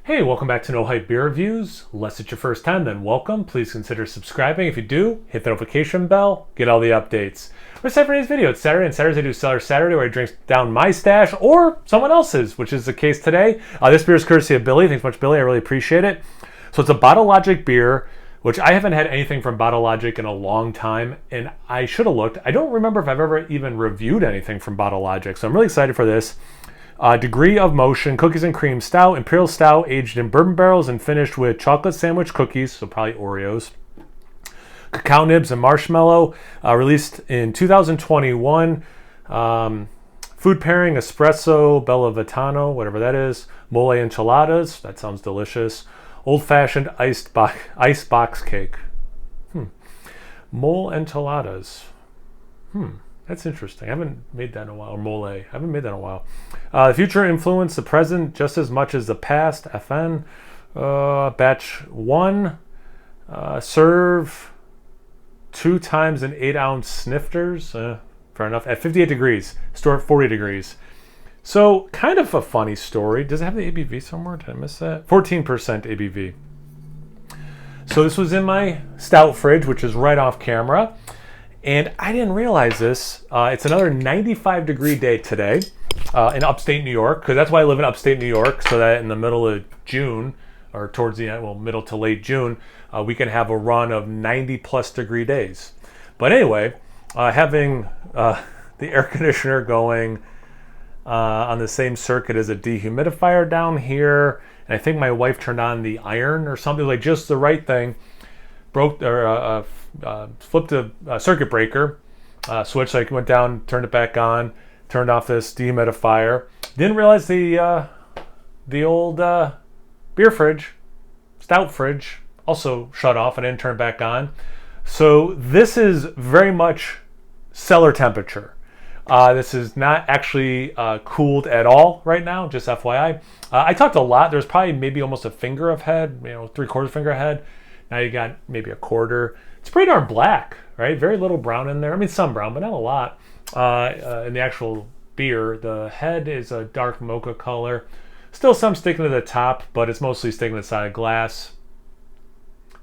Hey, welcome back to No Hype Beer Reviews. Unless it's your first time, then welcome. Please consider subscribing. If you do, hit the notification bell, get all the updates. We're set for today's video. It's Saturday, and Saturdays I do Cellar Saturday, where I drink down my stash or someone else's, which is the case today. This beer is courtesy of Billy. Thanks much, Billy. I really appreciate it. So it's a Bottle Logic beer, which I haven't had anything from Bottle Logic in a long time, and I should have looked. I don't remember if I've ever even reviewed anything from Bottle Logic, so I'm really excited for this. Degree of Motion, Cookies and Cream Stout, Imperial Stout, aged in bourbon barrels and finished with chocolate sandwich cookies, so probably Oreos, cacao nibs and marshmallow, released in 2021. Food pairing, espresso, Bella Vitano, whatever that is, mole enchiladas, that sounds delicious, old-fashioned ice box cake. Mole enchiladas. That's interesting. I haven't made that in a while. Or mole. I haven't made that in a while. The future influenced the present just as much as the past. FN. Batch 1. Serve 2 times in 8-ounce snifters. Fair enough. At 58 degrees. Store at 40 degrees. So, kind of a funny story. Does it have the ABV somewhere? Did I miss that? 14% ABV. So this was in my Stout fridge, which is right off camera. And I didn't realize this. It's another 95-degree day today in upstate New York, because that's why I live in upstate New York, so that in the middle of June, or towards the end, well, middle to late June, we can have a run of 90-plus degree days. But anyway, having the air conditioner going on the same circuit as a dehumidifier down here, and I think my wife turned on the iron or something, like just the right thing, flipped a circuit breaker switch, so I went down, turned it back on, turned off this dehumidifier. Didn't realize the old beer fridge, Stout fridge, also shut off and didn't turn back on. So this is very much cellar temperature. This is not actually cooled at all right now, just FYI. I talked a lot. There's probably maybe almost a finger of head, 3/4 finger head. Now you got maybe a quarter. It's pretty darn black, right? Very little brown in there. I mean, some brown, but not a lot. In the actual beer, the head is a dark mocha color. Still some sticking to the top, but it's mostly sticking to the side of glass.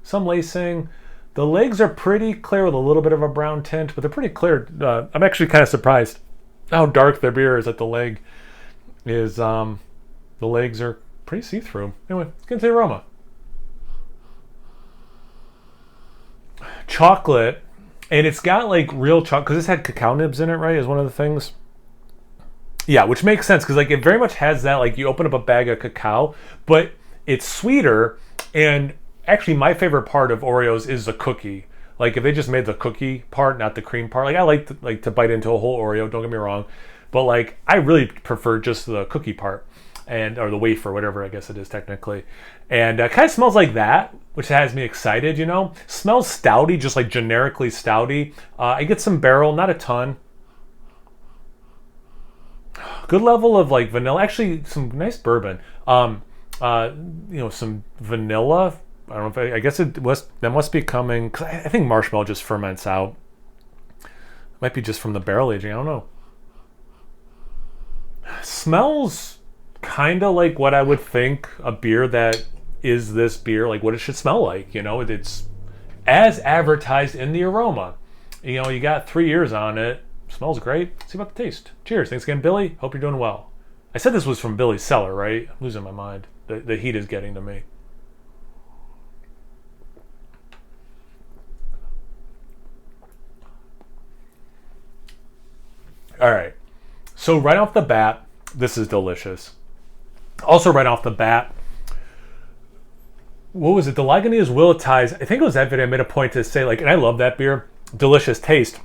Some lacing. The legs are pretty clear with a little bit of a brown tint, but they're pretty clear. I'm actually kind of surprised how dark their beer is. That the leg is, the legs are pretty see-through. Anyway, let's get into the aroma. Chocolate, and it's got like real chocolate, because this had cacao nibs in it, right, is one of the things. Yeah, which makes sense, because like it very much has that, like you open up a bag of cacao, but it's sweeter. And actually my favorite part of Oreos is the cookie. Like if they just made the cookie part, not the cream part, like I like to bite into a whole Oreo, don't get me wrong, but like I really prefer just the cookie part, or the wafer, whatever I guess it is technically. And it kind of smells like that, which has me excited, Smells stouty, just like generically stouty. I get some barrel, not a ton. Good level of like vanilla. Actually, some nice bourbon. Some vanilla. I don't know if I guess that must be coming, because I think marshmallow just ferments out. Might be just from the barrel aging. I don't know. Smells kind of like what I would think a beer that is this beer, like what it should smell like. It's as advertised in the aroma. You got 3 years on it. Smells great. Let's see about the taste. Cheers. Thanks again, Billy. Hope you're doing well. I said this was from Billy's Cellar, right? I'm losing my mind. The heat is getting to me. All right. So right off the bat, this is delicious. Also right off the bat, what was it? The Lagunitas Willatize. I think it was that video I made a point to say, like, and I love that beer. Delicious taste.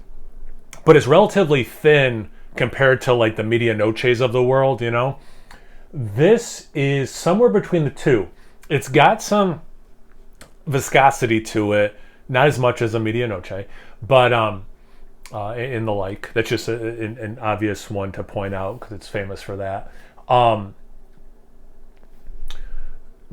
But it's relatively thin compared to like the Media Noches of the world, This is somewhere between the two. It's got some viscosity to it, not as much as a Media Noche, but in the like. That's just an obvious one to point out because it's famous for that.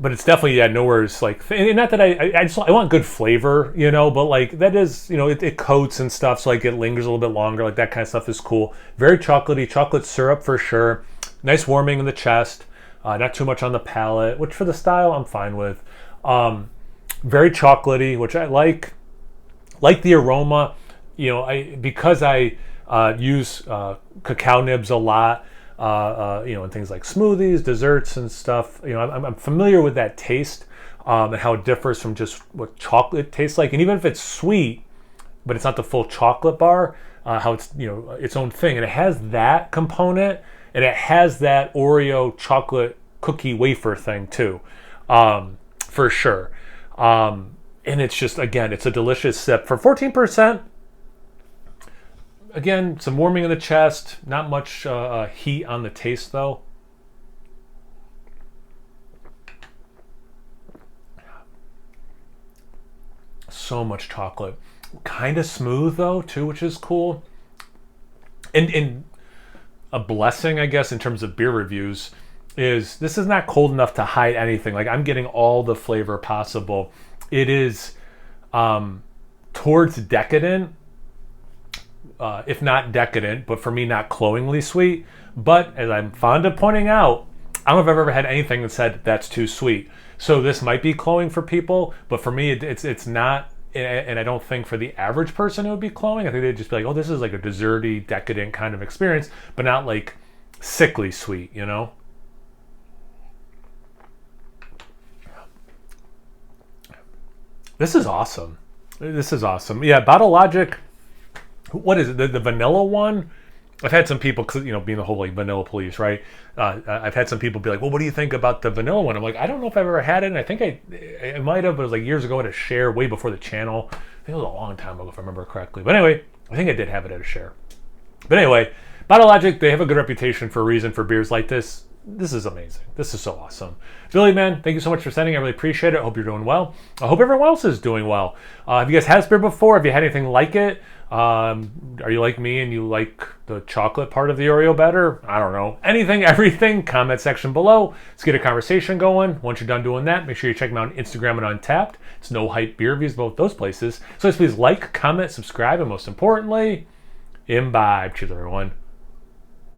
But it's definitely, nowhere is like, and not that I want good flavor, but like that is, it coats and stuff, so like it lingers a little bit longer, like that kind of stuff is cool. Very chocolatey, chocolate syrup for sure. Nice warming in the chest. not too much on the palate, which for the style I'm fine with. Very chocolatey, which I like. Like the aroma, because I use cacao nibs a lot, in things like smoothies, desserts, and stuff. I'm familiar with that taste and how it differs from just what chocolate tastes like. And even if it's sweet, but it's not the full chocolate bar, how it's its own thing, and it has that component, and it has that Oreo chocolate cookie wafer thing too, for sure. And it's just, again, it's a delicious sip for 14%. Again, some warming in the chest, not much heat on the taste though. So much chocolate, kind of smooth though too, which is cool. And a blessing, I guess, in terms of beer reviews, is this is not cold enough to hide anything. Like, I'm getting all the flavor possible. It is towards decadent, if not decadent, but for me, not cloyingly sweet. But as I'm fond of pointing out, I don't know if I've ever had anything that said that's too sweet. So this might be cloying for people, but for me, it's not. And I don't think for the average person it would be cloying. I think they'd just be like, oh, this is like a desserty, decadent kind of experience, but not like sickly sweet, This is awesome. Yeah, Bottle Logic. What is it? The vanilla one? I've had some people, being the whole like vanilla police, right? I've had some people be like, well, what do you think about the vanilla one? I'm like, I don't know if I've ever had it. And I think I might have, but it was like years ago at a share, way before the channel. I think it was a long time ago, if I remember correctly. But anyway, I think I did have it at a share. But anyway, Bottle Logic, they have a good reputation for a reason for beers like this. This is amazing. This is so awesome. Billy, man, thank you so much for sending. I really appreciate it. I hope you're doing well. I hope everyone else is doing well. Have you guys had this beer before? Have you had anything like it? Are you like me and you like the chocolate part of the Oreo better? I don't know. Anything, everything, comment section below. Let's get a conversation going. Once you're done doing that, make sure you check me out on Instagram and Untapped. It's No Hype Beer Reviews, both those places. So please like, comment, subscribe, and most importantly, imbibe. Cheers, everyone.